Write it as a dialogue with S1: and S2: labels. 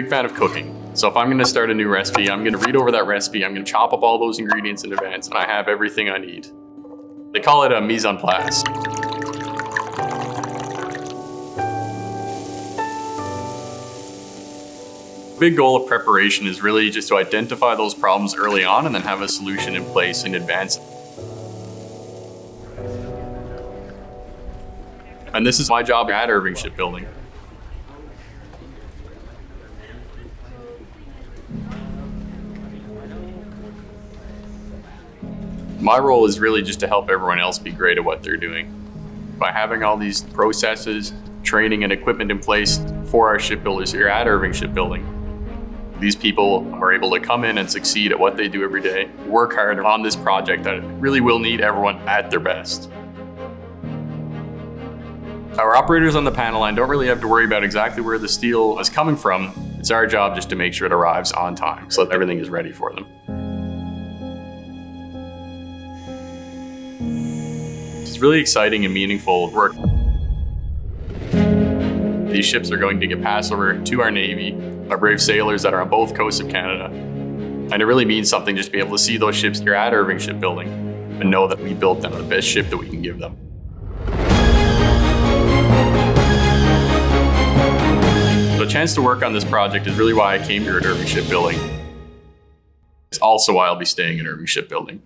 S1: big fan of cooking. So if I'm gonna start a new recipe, I'm gonna read over that recipe, I'm gonna chop up all those ingredients in advance, and I have everything I need. They call it a mise en place. Big goal of preparation is really just to identify those problems early on and then have a solution in place in advance. And this is my job at Irving Shipbuilding. My role is really just to help everyone else be great at what they're doing. By having all these processes, training, and equipment in place for our shipbuilders here at Irving Shipbuilding, these people are able to come in and succeed at what they do every day, work hard on this project that really will need everyone at their best. Our operators on the panel line don't really have to worry about exactly where the steel is coming from. It's our job just to make sure it arrives on time so that everything is ready for them. It's really exciting and meaningful work. These ships are going to get passed over to our Navy, our brave sailors that are on both coasts of Canada. And it really means something just to be able to see those ships here at Irving Shipbuilding and know that we built them the best ship that we can give them. The chance to work on this project is really why I came here at Irving Shipbuilding. It's also why I'll be staying at Irving Shipbuilding.